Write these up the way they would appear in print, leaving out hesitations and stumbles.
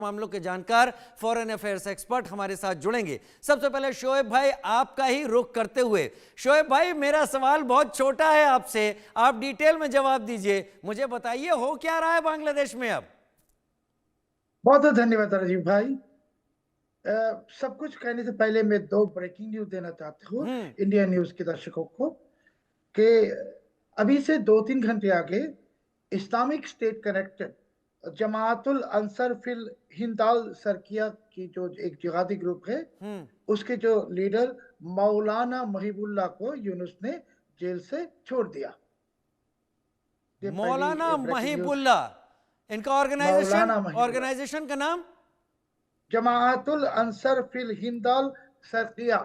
मामलों के जानकार फॉरेन अफेयर्स एक्सपर्ट हमारे साथ जुड़ेंगे। सबसे पहले शोएब भाई आपका ही रुख करते हुए, शोएब भाई मेरा सवाल बहुत छोटा है आपसे, आप डिटेल में जवाब दीजिए। मुझे बताइए हो क्या रहा है बांग्लादेश में अब? बहुत बहुत धन्यवाद राजीव भाई। सब कुछ कहने से पहले मैं दो ब्रेकिंग न्यूज देना चाहती हूँ इंडिया न्यूज के दर्शकों को कि अभी से 2-3 घंटे आगे Islamic State connected Jamatul Ansar Fil Hindal Sharqiya की जो एक जिहादी ग्रुप है, उसके जो लीडर मौलाना महिबुल्लाह को यूनुस ने जेल से छोड़ दिया। ये पहली मौलाना ब्रेकिंग न्यूज। महिबुल्लाह, इनका ऑर्गेनाइजेशन मौलाना महिबुल्लाह, ऑर्गेनाइजेशन का नाम जमातुल अंसर फिल हिंदाल सरकिया।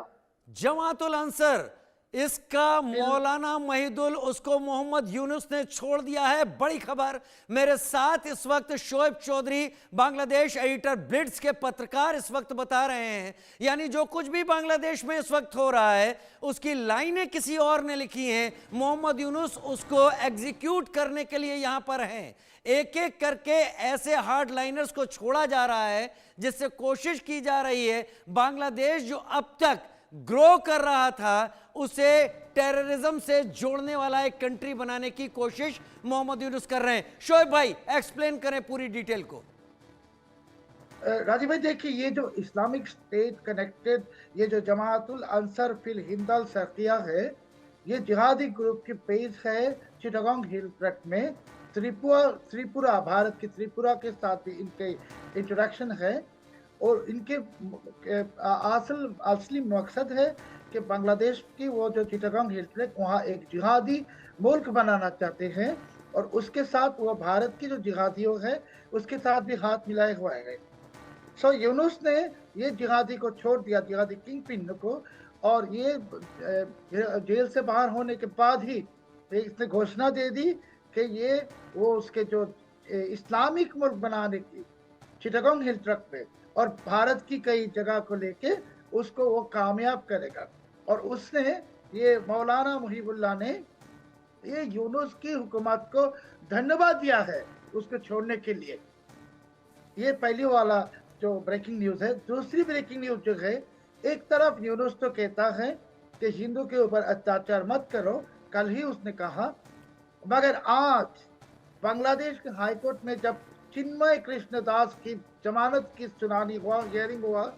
जमातुल अंसर, इसका फिल मौलाना महिदुल उसको मोहम्मद यूनुस ने छोड़ दिया है। बड़ी खबर। मेरे साथ इस वक्त शोएब चौधरी, बांग्लादेश एडिटर ब्लिट्स के पत्रकार इस वक्त बता रहे हैं, यानी जो कुछ भी बांग्लादेश में इस वक्त हो रहा है उसकी लाइनें किसी और ने लिखी हैं। मोहम्मद यूनुस उसको एग्जीक्यूट करने के लिए यहां पर हैं। एक एक करके ऐसे हार्ड लाइनर्स को छोड़ा जा रहा है जिससे कोशिश की जा रही है बांग्लादेश जो अब तक ग्रो कर रहा था उसे टेररिज्म से जोड़ने वाला एक कंट्री बनाने की कोशिश मोहम्मद यूनुस कर रहे हैं। शोएब भाई एक्सप्लेन करें पूरी डिटेल को। राजीव भाई देखिए, ये जो इस्लामिक स्टेट कनेक्टेड ये जो जमातुल अंसर फिल हिंदल सरकिया है, ये जिहादी ग्रुप की पेज है चिटागोंग हिल ट्रैक में। त्रिपुरा भारत की त्रिपुरा के साथ भी इनके इंटरेक्शन है और इनके असली मकसद है कि बांग्लादेश की वो जो चिटागोंग हिल ट्रैक वहाँ एक जिहादी मुल्क बनाना चाहते हैं और उसके साथ वो भारत की जो जिहादियों है उसके साथ भी हाथ मिलाए हुए हैं। सो यूनुस ने ये जिहादी को छोड़ दिया, जिहादी किंग पिन को, और ये जेल से बाहर होने के बाद ही इसने घोषणा दे दी कि ये वो उसके जो इस्लामिक मुल्क बनाने की चिटागोंग हिल ट्रैक पे और भारत की कई जगह को लेके उसको वो कामयाब करेगा। और उसने ये मौलाना मुहिबुल्लाह ने ये यूनुस की हुकूमत को धन्यवाद दिया है उसको छोड़ने के लिए। ये पहली वाला जो ब्रेकिंग न्यूज है। दूसरी ब्रेकिंग न्यूज जो है, एक तरफ यूनुस तो कहता है कि हिंदू के ऊपर अत्याचार मत करो, कल ही उसने कहा, मगर आज बांग्लादेश के हाईकोर्ट में जब चिन्मय कृष्णदास की जमानत की सुनानी हुआ, हियरिंग हुआ,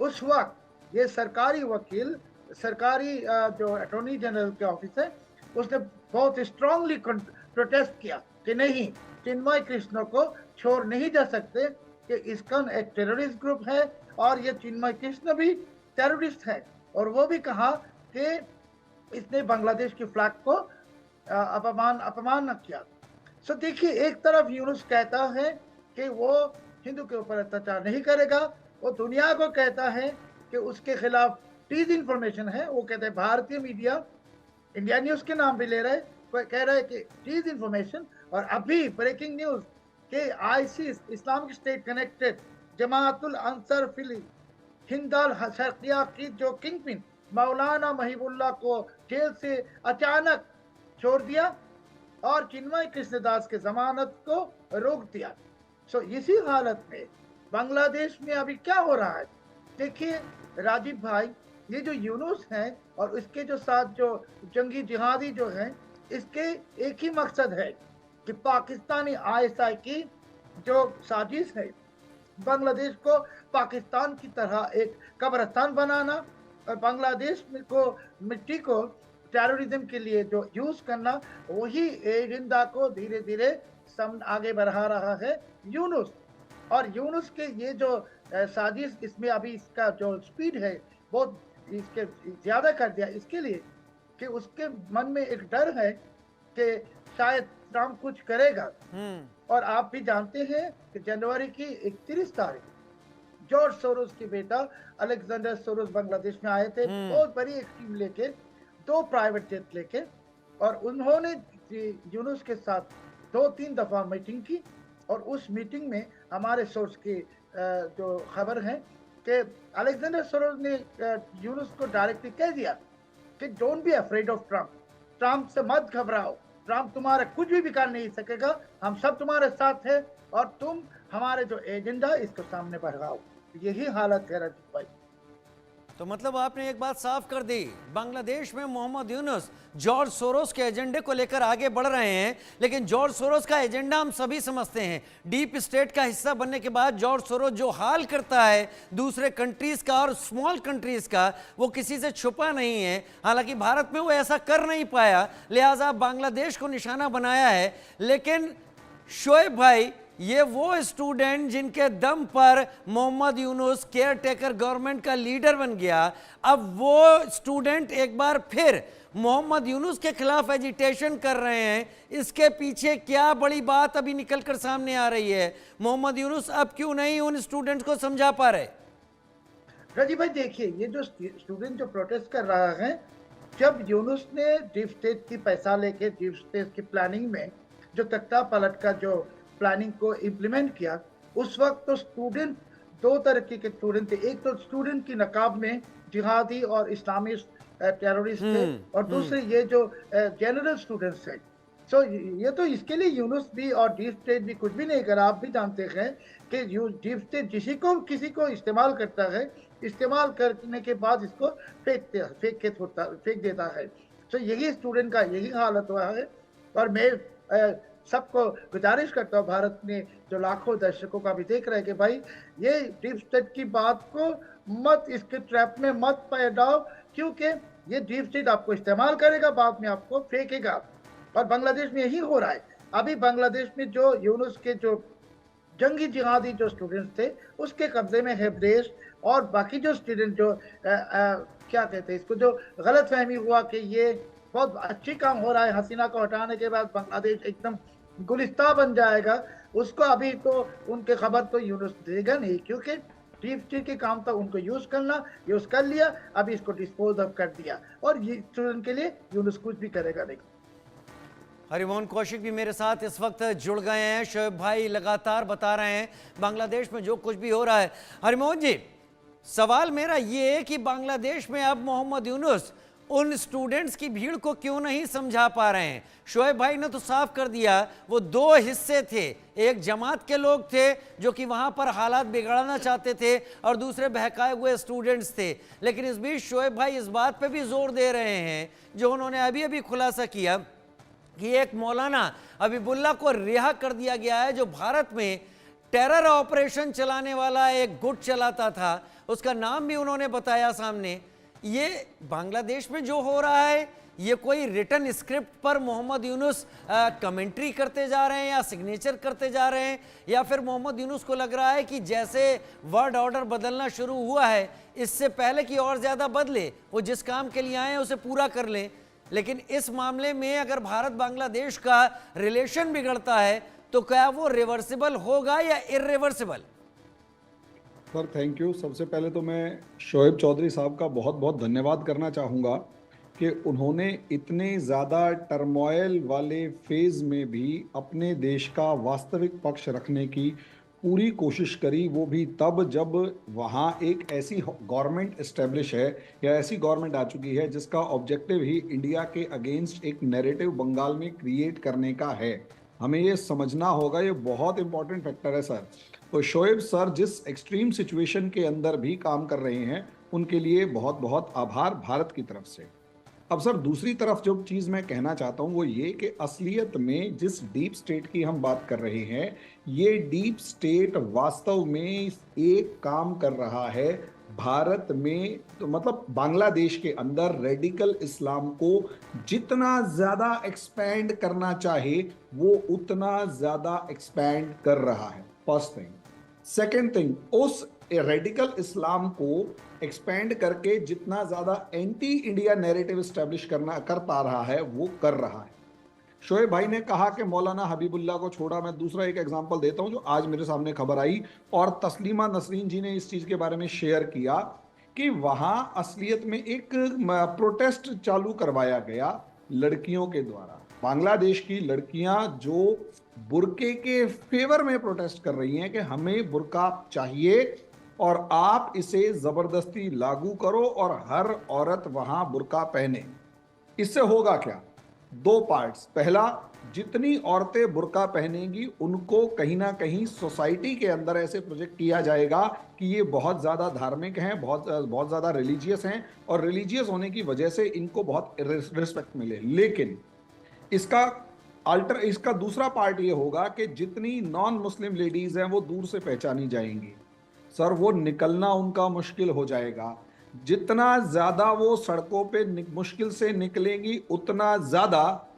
उस वक्त ये सरकारी वकील, सरकारी जो अटॉर्नी जनरल के ऑफिस है, उसने बहुत स्ट्रांगली प्रोटेस्ट किया कि नहीं, चिन्मय कृष्ण को छोड़ नहीं जा सकते, कि इसका एक टेररिस्ट ग्रुप है और ये चिन्मय कृष्ण भी टेररिस्ट है। और वो भी कहा कि इसने बांग्लादेश की फ्लैग को अपमान किया। सो देखिए, एक तरफ यूनुस कहता है कि वो हिंदू के ऊपर अत्याचार नहीं करेगा, वो दुनिया को कहता है कि उसके खिलाफ डिस इंफॉर्मेशन है। वो कहते हैं भारतीय मीडिया, इंडिया न्यूज के नाम भी ले रहे, कह रहे हैं कि डिस इंफॉर्मेशन। और अभी ब्रेकिंग न्यूज के ISIS Islamic State connected Jamatul Ansar Fil Hindal Sharqiya की जो किंग पिन मौलाना महिबुल्लाह को जेल से अचानक छोड़ दिया और चिन्मय कृष्णदास के जमानत को रोक दिया। सो इसी हालत में बांग्लादेश में अभी क्या हो रहा है देखिए राजीव भाई, ये जो यूनुस है और इसके जो साथ जो जंगी जिहादी जो हैं, इसके एक ही मकसद है कि पाकिस्तानी आईएसआई की जो साजिश है बांग्लादेश को पाकिस्तान की तरह एक कब्रिस्तान बनाना और बांग्लादेश को मिट्टी को टेररिज्म के लिए जो यूज करना, वही एजेंडा को धीरे धीरे आगे बढ़ा रहा है यूनुस। और यूनुस के ये जो साजिश, इसमें अभी इसका जो स्पीड है बहुत इसके ज्यादा कर दिया, इसके लिए कि उसके मन में एक डर है कि शायद ट्रम्प कुछ करेगा। और आप भी जानते हैं कि जनवरी की 31 तारीख जॉर्ज सोरोस के बेटा अलेक्जेंडर सोरोस बांग्लादेश में आए थे, बहुत बड़ी एक टीम लेके, 2 प्राइवेट जेट लेके, और उन्होंने यूनुस के साथ 2-3 दफा मीटिंग की। और उस मीटिंग में हमारे सोर्स की जो खबर है कि अलेक्जेंडर सोरोस ने यूनुस को डायरेक्टली कह दिया कि don't be afraid of Trump, Trump से मत घबराओ, ट्रम्प तुम्हारा कुछ भी बिगाड़ नहीं सकेगा, हम सब तुम्हारे साथ हैं और तुम हमारे जो एजेंडा इसको सामने बढ़ाओ। यही हालत है रजत भाई। तो मतलब आपने एक बात साफ कर दी, बांग्लादेश में मोहम्मद यूनुस जॉर्ज सोरोस के एजेंडे को लेकर आगे बढ़ रहे हैं, लेकिन जॉर्ज सोरोस का एजेंडा हम सभी समझते हैं। डीप स्टेट का हिस्सा बनने के बाद जॉर्ज सोरोस जो हाल करता है दूसरे कंट्रीज का और स्मॉल कंट्रीज का, वो किसी से छुपा नहीं है। हालांकि भारत में वो ऐसा कर नहीं पाया, लिहाजा बांग्लादेश को निशाना बनाया है। लेकिन शोएब भाई, ये वो स्टूडेंट जिनके दम पर Mohammad Yunus caretaker government का लीडर बन गया, अब वो स्टूडेंट एक बार फिर मोहम्मद यूनुस के खिलाफ एजिटेशन कर रहे हैं। इसके पीछे क्या बड़ी बात अभी निकलकर सामने आ रही है? मोहम्मद यूनुस अब क्यों नहीं उन स्टूडेंट्स को समझा पा रहे? रजी भाई देखिए, ये जो स्टूडेंट जो प्रोटेस्ट कर रहा है, जब यूनुस ने डीप स्टेट की पैसा लेके डीप स्टेट की प्लानिंग में जो तख्ता पलट का जो प्लानिंग को इम्प्लीमेंट किया, उस वक्त तो स्टूडेंट दो तरीके के स्टूडेंट थे। एक तो स्टूडेंट की नकाब में जिहादी और इस्लामिस्ट टेररिस्ट थे, और दूसरे ये जो जनरल स्टूडेंट्स हैं। सो ये तो इसके लिए यूनुस भी और डीप स्टेट भी कुछ भी नहीं करा। आप भी जानते हैं कि डीप स्टेट किसी को इस्तेमाल करता है, इस्तेमाल करने के बाद इसको फेंक देता है। तो यही स्टूडेंट का यही हालत हुआ है। और मैं सबको गुजारिश करता हूँ, भारत में जो लाखों दर्शकों का भी देख रहे हैं, कि भाई ये डीप स्टेट की बात को मत, इसके ट्रैप में मत पैदाओ, क्योंकि ये डीप स्टेट आपको इस्तेमाल करेगा, बाद में आपको फेंकेगा। और बांग्लादेश में यही हो रहा है। अभी बांग्लादेश में जो यूनुस के जो जंगी जिहादी जो स्टूडेंट्स थे, उसके कब्जे में है देश। और बाकी जो स्टूडेंट जो क्या कहते हैं इसको, जो गलत फहमी हुआ कि ये बहुत अच्छी काम हो रहा है, हसीना को हटाने के बाद बांग्लादेश एकदम गुलिस्ता बन जाएगा, उसको अभी तो उनके खबर तो यूनुस देगा नहीं, क्योंकि डीप स्टेट के काम तक उनको यूज कर लिया, अभी इसको डिस्पोज ऑफ कर दिया, और ये स्टूडेंट के लिए यूनुस कुछ भी करेगा नहीं। हरिमोहन कौशिक भी मेरे साथ इस वक्त जुड़ गए हैं। शोएब भाई लगातार बता रहे हैं बांग्लादेश में जो कुछ भी हो रहा है। हरिमोहन जी, सवाल मेरा ये है कि बांग्लादेश में अब मोहम्मद यूनुस उन स्टूडेंट्स की भीड़ को क्यों नहीं समझा पा रहे हैं? शोएब भाई ने तो साफ कर दिया, वो दो हिस्से थे, एक जमात के लोग थे जो कि वहां पर हालात बिगाड़ना चाहते थे, और दूसरे बहकाए हुए स्टूडेंट्स थे। लेकिन इस बीच शोएब भाई इस बात पे भी जोर दे रहे हैं, जो उन्होंने अभी अभी खुलासा किया, कि एक मौलाना हबीबुल्लाह को रिहा कर दिया गया है, जो भारत में टेरर ऑपरेशन चलाने वाला एक गुट चलाता था। उसका नाम भी उन्होंने बताया सामने। ये बांग्लादेश में जो हो रहा है, ये कोई रिटन स्क्रिप्ट पर मोहम्मद यूनुस कमेंट्री करते जा रहे हैं या सिग्नेचर करते जा रहे हैं, या फिर मोहम्मद यूनुस को लग रहा है कि जैसे वर्ल्ड ऑर्डर बदलना शुरू हुआ है, इससे पहले कि और ज़्यादा बदले, वो जिस काम के लिए आए हैं उसे पूरा कर लें। लेकिन इस मामले में अगर भारत बांग्लादेश का रिलेशन बिगड़ता है, तो क्या वो रिवर्सिबल होगा या इर्रिवर्सिबल? Sir thank you. सबसे पहले तो मैं शोएब चौधरी साहब का बहुत बहुत धन्यवाद करना चाहूँगा कि उन्होंने इतने ज़्यादा टर्मोइल वाले फेज़ में भी अपने देश का वास्तविक पक्ष रखने की पूरी कोशिश करी, वो भी तब जब वहाँ एक ऐसी गवर्नमेंट इस्टेब्लिश है या ऐसी गवर्नमेंट आ चुकी है जिसका ऑब्जेक्टिव ही इंडिया के अगेंस्ट एक नैरेटिव बंगाल में क्रिएट करने का है। हमें ये समझना होगा, ये बहुत इंपॉर्टेंट फैक्टर है सर। तो शोएब सर जिस एक्सट्रीम सिचुएशन के अंदर भी काम कर रहे हैं, उनके लिए बहुत बहुत आभार भारत की तरफ से। अब सर दूसरी तरफ जो चीज़ मैं कहना चाहता हूँ वो ये कि असलियत में जिस डीप स्टेट की हम बात कर रहे हैं, ये डीप स्टेट वास्तव में एक काम कर रहा है भारत में, तो मतलब बांग्लादेश के अंदर रेडिकल इस्लाम को जितना ज़्यादा एक्सपैंड करना चाहे वो उतना ज़्यादा एक्सपैंड कर रहा है। First thing. सेकेंड थिंग, उस रेडिकल इस्लाम को एक्सपेंड करके जितना ज्यादा एंटी इंडिया नैरेटिव एस्टेब्लिश करता रहा है वो कर रहा है। शोएब भाई ने कहा कि मौलाना हबीबुल्लाह को छोड़ा, मैं दूसरा एक एग्जांपल देता हूं जो आज मेरे सामने खबर आई और तस्लीमा नसरीन जी ने इस चीज के बारे में शेयर किया कि वहां असलियत में एक प्रोटेस्ट चालू करवाया गया लड़कियों के द्वारा। बांग्लादेश की लड़कियां जो बुर्के के फेवर में प्रोटेस्ट कर रही हैं कि हमें बुर्का चाहिए और आप इसे जबरदस्ती लागू करो और हर औरत वहां बुर्का पहने। इससे होगा क्या? दो पार्ट्स। पहला, जितनी औरतें बुर्का पहनेंगी उनको कहीं ना कहीं सोसाइटी के अंदर ऐसे प्रोजेक्ट किया जाएगा कि ये बहुत ज्यादा धार्मिक हैं, बहुत बहुत ज्यादा रिलीजियस हैं, और रिलीजियस होने की वजह से इनको बहुत रिस्पेक्ट मिले। लेकिन इसका दूसरा पार्ट ये होगा कि जितनी नॉन मुस्लिम लेडीज हैं वो दूर से पहचानी जाएंगी। सर, वो निकलना उनका मुश्किल हो जाएगा। जितना ज्यादा वो सड़कों पे मुश्किल से निकलेंगी उतना ज्यादा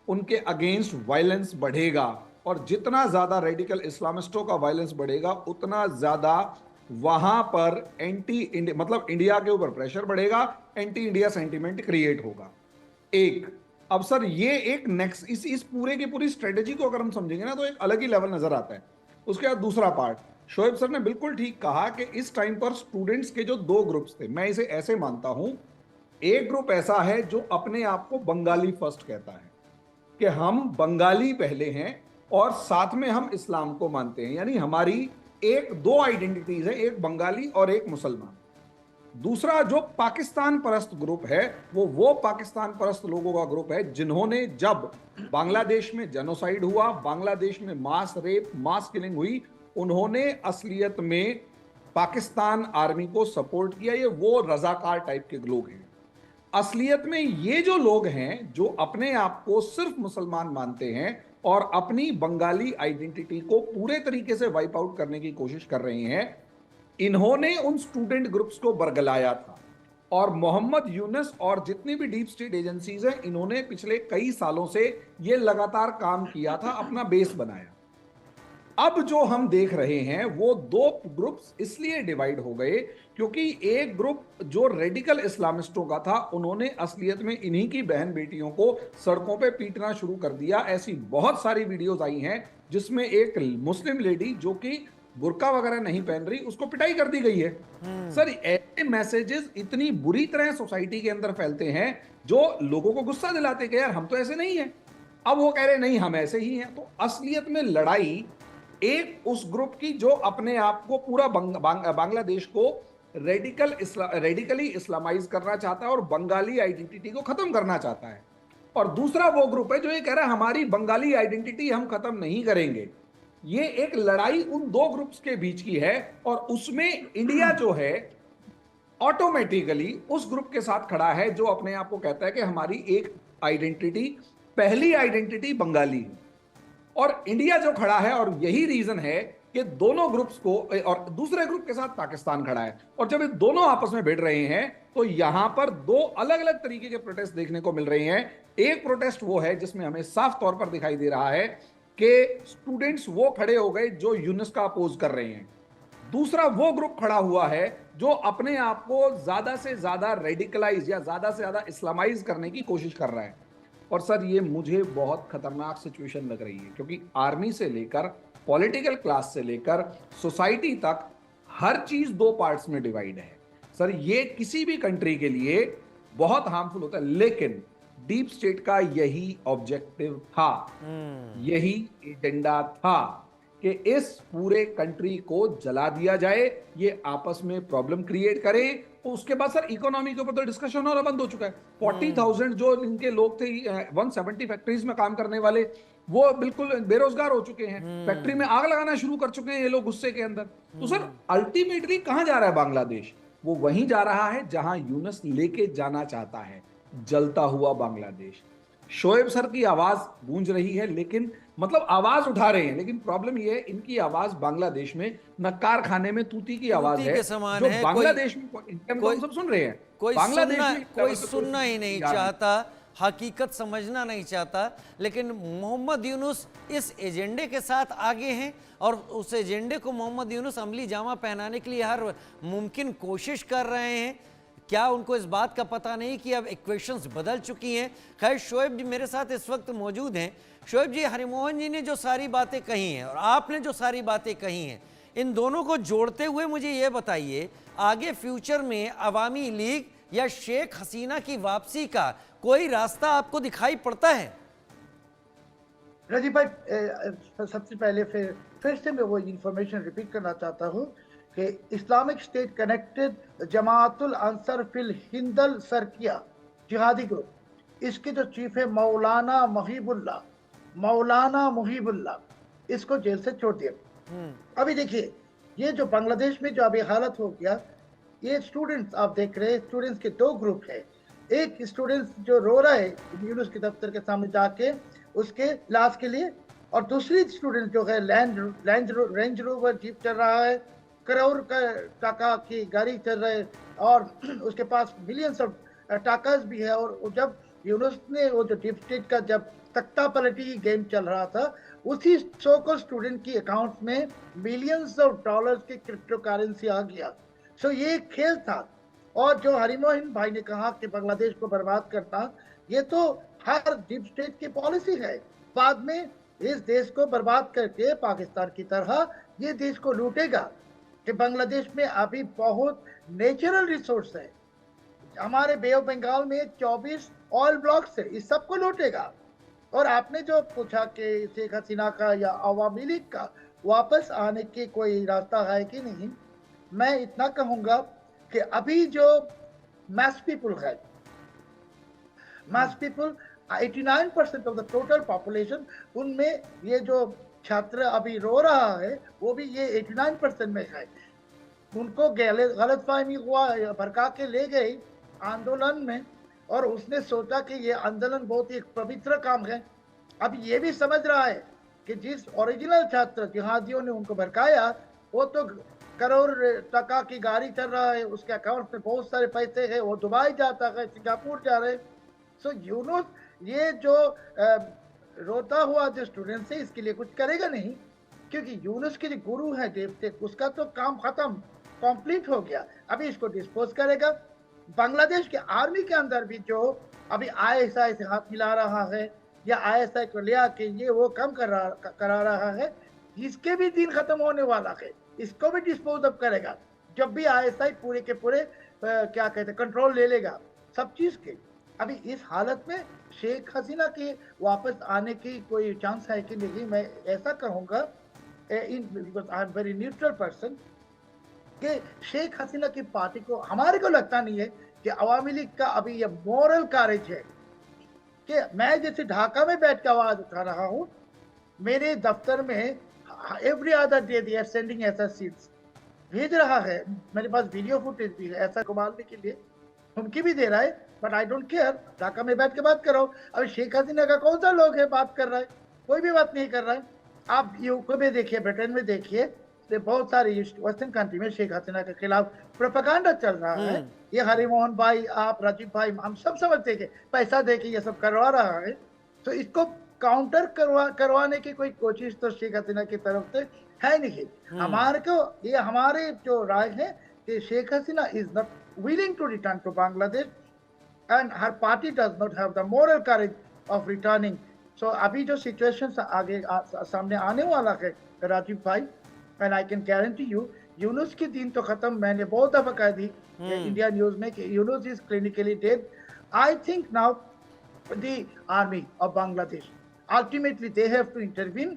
उनके अगेंस्ट वायलेंस बढ़ेगा, और जितना ज्यादा रेडिकल इस्लामिस्टों का वायलेंस बढ़ेगा उतना ज्यादा वहां पर एंटी इंडिया, मतलब इंडिया के ऊपर प्रेशर बढ़ेगा, एंटी इंडिया सेंटीमेंट क्रिएट होगा। एक, अब सर ये एक नेक्स्ट इस पूरे की पूरी स्ट्रेटेजी को अगर हम समझेंगे ना तो एक अलग ही लेवल नजर आता है। उसके बाद दूसरा पार्ट, शोएब सर ने बिल्कुल ठीक कहा कि इस टाइम पर स्टूडेंट्स के जो दो ग्रुप्स थे, मैं इसे ऐसे मानता हूं, एक ग्रुप ऐसा है जो अपने आप को बंगाली फर्स्ट कहता है कि हम बंगाली पहले हैं और साथ में हम इस्लाम को मानते हैं, यानी हमारी एक दो आइडेंटिटीज है, एक बंगाली और एक मुसलमान। दूसरा जो पाकिस्तान परस्त ग्रुप है वो पाकिस्तान परस्त लोगों का ग्रुप है जिन्होंने, जब बांग्लादेश में जेनोसाइड हुआ, बांग्लादेश में मास रेप, मास किलिंग हुई, उन्होंने असलियत में पाकिस्तान आर्मी को सपोर्ट किया। ये वो रजाकार टाइप के लोग हैं। असलियत में ये जो लोग हैं जो अपने आप को सिर्फ मुसलमान मानते हैं और अपनी बंगाली आइडेंटिटी को पूरे तरीके से वाइप आउट करने की कोशिश कर रहे हैं, इन्होंने उन स्टूडेंट ग्रुप्स को बरगलाया था। और मोहम्मद यूनुस और जितनी भी डीप स्टेट एजेंसीज हैं, इन्होंने पिछले कई सालों से ये लगातार काम किया था, अपना बेस बनाया। अब जो हम देख रहे हैं वो दो ग्रुप्स इसलिए डिवाइड हो गए क्योंकि एक ग्रुप जो रेडिकल इस्लामिस्टों का था, उन्होंने असलियत में इन्हीं की बहन बेटियों को सड़कों पे पीटना शुरू कर दिया। ऐसी बहुत सारी वीडियोस आई हैं जिसमें एक मुस्लिम लेडी जो कि बुर्का वगैरह नहीं पहन रही, उसको पिटाई कर दी गई है। सर, ऐसे मैसेजेस इतनी बुरी तरह सोसाइटी के अंदर फैलते हैं जो लोगों को गुस्सा दिलाते कि यार हम तो ऐसे नहीं हैं। अब वो कह रहे नहीं हम ऐसे ही हैं। तो असलियत में लड़ाई एक उस ग्रुप की जो अपने आप को पूरा बांग्लादेश को रेडिकली इस्लामाइज करना चाहता है और बंगाली आइडेंटिटी को खत्म करना चाहता है, और दूसरा वो ग्रुप है जो ये कह रहा है हमारी बंगाली आइडेंटिटी हम खत्म नहीं करेंगे। ये एक लड़ाई उन दो ग्रुप्स के बीच की है, और उसमें इंडिया जो है ऑटोमेटिकली उस ग्रुप के साथ खड़ा है जो अपने आप को कहता है कि हमारी एक आइडेंटिटी, पहली आइडेंटिटी बंगाली है। और इंडिया जो खड़ा है, और यही रीजन है कि दोनों ग्रुप्स को, और दूसरे ग्रुप के साथ पाकिस्तान खड़ा है, और जब ये दोनों आपस में भिड़ रहे हैं तो यहां पर दो अलग अलग तरीके के प्रोटेस्ट देखने को मिल रहे हैं। एक प्रोटेस्ट वो है जिसमें हमें साफ तौर पर दिखाई दे रहा है कि स्टूडेंट्स वो खड़े हो गए जो यूनुस का अपोज कर रहे हैं। दूसरा वो ग्रुप खड़ा हुआ है जो अपने आप को ज्यादा से ज्यादा रेडिकलाइज या ज्यादा से ज्यादा इस्लामाइज करने की कोशिश कर रहा है। और सर, ये मुझे बहुत खतरनाक सिचुएशन लग रही है क्योंकि आर्मी से लेकर पॉलिटिकल क्लास से लेकर सोसाइटी तक हर चीज दो पार्ट्स में डिवाइड है। सर, ये किसी भी कंट्री के लिए बहुत हार्मफुल होता है, लेकिन डीप स्टेट का यही ऑब्जेक्टिव था, यही एजेंडा था कि इस पूरे कंट्री को जला दिया जाए, ये आपस में प्रॉब्लम क्रिएट करे। उसके बाद सर इकोनॉमी के ऊपर तो डिस्कशन होना बंद हो चुका है। 40,000 जो इनके लोग थे 170 फैक्ट्रीज में काम करने वाले, वो बिल्कुल बेरोजगार हो चुके हैं, फैक्ट्री में आग लगाना शुरू कर चुके हैं ये लोग गुस्से के अंदर। तो सर अल्टीमेटली कहां जा रहा है बांग्लादेश? वो वहीं जा रहा है जहां यूनुस लेके जाना चाहता है, जलता हुआ बांग्लादेश। शोएब सर की आवाज गूंज रही है, लेकिन मतलब आवाज उठा रहे हैं, लेकिन प्रॉब्लम ये है इनकी आवाज बांग्लादेश में न कारखाने में तूती की आवाज है, समान जो है। बांग्लादेश में कोई सब सुन रहे हैं, कोई सुनना ही नहीं चाहता, हकीकत समझना नहीं चाहता। लेकिन मोहम्मद यूनुस इस एजेंडे के साथ आगे हैं और उस एजेंडे को मोहम्मद यूनुस अमली जामा पहनाने के लिए हर मुमकिन कोशिश कर रहे हैं। क्या उनको इस बात का पता नहीं कि अब इक्वेशंस बदल चुकी हैं? खैर, शोएब जी मेरे साथ इस वक्त मौजूद हैं। शोएब जी, हरिमोहन जी ने जो सारी बातें कही हैं और आपने जो सारी बातें कही हैं, इन दोनों को जोड़ते हुए मुझे ये बताइए, आगे फ्यूचर में अवामी लीग या शेख हसीना की वापसी का कोई रास्ता आपको दिखाई पड़ता है? राजीव भाई, सबसे पहले फिर से मैं वो इंफॉर्मेशन रिपीट करना चाहता हूँ कि Islamic State connected Jamatul Ansar Fil Hindal Sharqiya जिहादी ग्रुप, इसके जो चीफ है मौलाना मुहिबुल्लाह, इसको जेल से छोड़ दिया। अभी देखिए, ये जो बांग्लादेश में जो अभी हालत हो गया, ये स्टूडेंट्स आप देख रहे हैं, स्टूडेंट्स के दो ग्रुप है। एक स्टूडेंट्स जो रो रहा है यूनुस के दफ्तर के सामने जाके उसके इलाज के लिए, और दूसरी स्टूडेंट जो है रेंज रोवर जीप चल रहा है, करोड़ का टाका की गाड़ी चल रहा है, और उसके पास मिलियंस ऑफ टाकास भी है। और जब यूनुस ने वो जो डीप स्टेट का जब तख्ता पलटी गेम चल रहा था, उसी सौ स्टूडेंट की अकाउंट में मिलियंस ऑफ डॉलर्स की क्रिप्टो करेंसी आ गया। सो ये एक खेल था। और जो हरिमोहन भाई ने कहा कि बांग्लादेश को बर्बाद करना, ये तो हर डीप स्टेट की पॉलिसी है। बाद में इस देश को बर्बाद करके पाकिस्तान की तरह ये देश को लूटेगा। कि बांग्लादेश में अभी बहुत नेचुरल रिसोर्स है, हमारे बे ऑफ बंगाल में 24 ऑयल ब्लॉक्स है, इस सबको लूटेगा। और आपने जो पूछा कि शेख हसीना का या अवामी लीग का वापस आने की कोई रास्ता है कि नहीं, मैं इतना कहूंगा कि अभी जो मैस पीपल है, mass people 89% of the total population, उनमें ये जो छात्र अभी रो रहा है वो भी ये 89% में है। उनको गलतफहमी हुआ, भड़का के ले गए आंदोलन में, और उसने सोचा कि ये आंदोलन बहुत ही पवित्र काम है। अब ये भी समझ रहा है कि जिस ओरिजिनल छात्र जिहादियों ने उनको भड़काया, वो तो करोड़ टका की गाड़ी चल रहा है, उसके अकाउंट में बहुत सारे पैसे हैं, वो दुबई जाता है, सिंगापुर जा रहे। सो यूनुस ये जो रोता हुआ जो स्टूडेंट्स है, इसके लिए कुछ करेगा नहीं, क्योंकि यूनुस के जो गुरु है देवतेक, उसका तो काम खत्म, कंप्लीट हो गया। अभी इसको डिस्पोज करेगा। बांग्लादेश के आर्मी के अंदर भी जो अभी ISI से हाथ मिला रहा है या ISI को ले आके ये वो कम करा रहा है, इसके भी दिन खत्म होने वाला है। इसको भी डिस्पोज अप करेगा जब भी ISI पूरे के पूरे क्या कहते हैं कंट्रोल ले लेगा सब चीज के। अभी इस हालत में शेख हसीना के वापस आने की कोई चांस है कि नहीं, मैं ऐसा कहूँगा, because I am very neutral person, कि शेख हसीना की पार्टी को, हमारे को लगता नहीं है कि अवामी लीग का अभी ये मॉरल करेज है कि मैं जैसे ढाका में बैठ के आवाज उठा रहा हूँ, मेरे दफ्तर में every other day they are sending ऐसा सीट्स भेज रहा है, मेरे पास वीडियो फुटेज भी है ऐसा कमालने के लिए, धमकी भी दे रहा है, but I don't care, Dhaka में बैठ के बात कर रहा हूँ। अभी शेख हसीना का कौन सा लोग है बात कर रहा है, कोई भी बात नहीं कर रहा है। आप यूके में देखिए, ब्रिटेन में देखिए, बहुत सारे वेस्टर्न कंट्री में शेख हसीना के खिलाफ प्रोपेगेंडा चल रहा है। ये हरिमोहन भाई, आप राजीव भाई, हम सब समझते हैं पैसा दे के ये सब करवा रहा है, तो इसको काउंटर करवाने की कोई कोशिश तो शेख हसीना की तरफ से है नहीं। हमारे को ये हमारे जो राय है कि Sheikh Hasina is not willing to return to Bangladesh and her party does not have the moral courage of returning. So अभी जो सिचुएशन आगे सामने आने वाला है राजीव भाई, and I can guarantee you, Yunus के दिन तो खत्म। मैंने बहुत दफा कह दी इंडिया न्यूज में कि Yunus is clinically dead. I think now the army of Bangladesh ultimately they have to intervene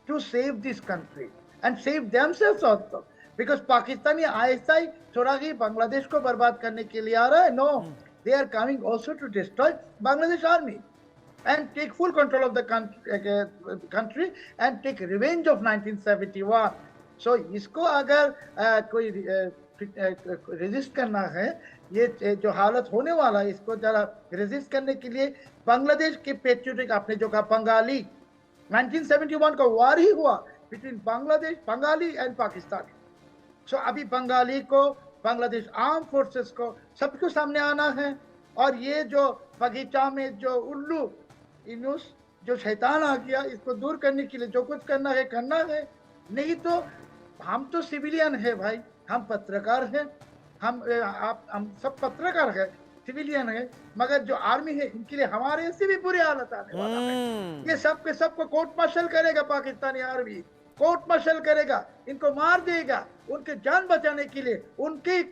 to save this country and save themselves also. Because Pakistani ISI थोड़ा ही बांग्लादेश को बर्बाद करने के लिए आ रहा है। No, they are coming also to destroy Bangladesh army and take full control of the country and take revenge of 1971. So इसको अगर कोई रेजिस्ट करना है, ये जो हालत होने वाला है, इसको जरा रेजिस्ट करने के लिए बांग्लादेश के पेट्रियोटिक, आपने जो कहा बंगाली, 1971 का वार ही हुआ बिटवीन बांग्लादेश, बंगाली एंड पाकिस्तान। सो अभी बंगाली को, बांग्लादेश आर्म फोर्सेस को, सबको सामने आना है। और ये जो बगीचा में जो उल्लू यूनुस जो शैतान आ गया, इसको दूर करने के लिए जो कुछ करना है। नहीं तो हम तो सिविलियन है भाई, हम पत्रकार हैं, हम सब पत्रकार हैं, सिविलियन है, मगर जो आर्मी है इनके लिए हमारे से भी बुरी हालत आने वाला है। ये सब के सबको कोर्ट मार्शल करेगा पाकिस्तानी आर्मी, कोर्ट मार्शल करेगा, इनको मार देगा उनके जान बचाने के लिए, उनकी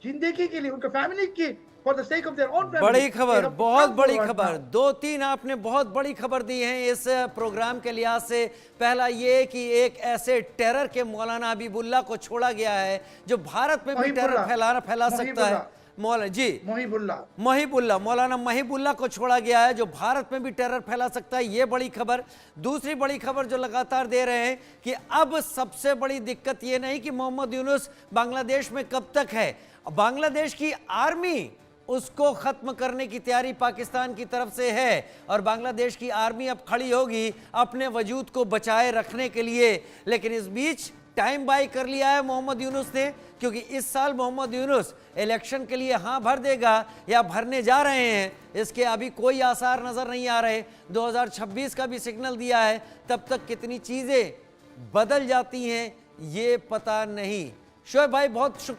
जिंदगी के लिए, उनके फैमिली की, for the sake of their own family. बड़ी खबर, बहुत बड़ी खबर, 2-3 आपने बहुत बड़ी खबर दी है इस प्रोग्राम के लिहाज से। पहला ये कि एक ऐसे टेरर के मौलाना हबीबुल्लाह को छोड़ा गया है जो भारत में भी टेरर फैला सकता है। मौलाना जी मुहिबुल्लाह मौलाना महिबुल्लाह को छोड़ा गया है, जो भारत में भी टेरर फैला सकता है। ये बड़ी खबर। दूसरी बड़ी खबर जो लगातार दे रहे हैं कि अब सबसे बड़ी दिक्कत ये नहीं कि मोहम्मद यूनुस बांग्लादेश में कब तक है, बांग्लादेश की आर्मी उसको खत्म करने की तैयारी पाकिस्तान की तरफ से है और बांग्लादेश की आर्मी अब खड़ी होगी अपने वजूद को बचाए रखने के लिए। लेकिन इस बीच टाइम बाय कर लिया है मोहम्मद यूनुस ने, क्योंकि इस साल मोहम्मद यूनुस इलेक्शन के लिए हाँ भर देगा या भरने जा रहे हैं, इसके अभी कोई आसार नजर नहीं आ रहे। 2026 का भी सिग्नल दिया है, तब तक कितनी चीजें बदल जाती हैं ये पता नहीं। शोएब भाई बहुत शुक्रिया।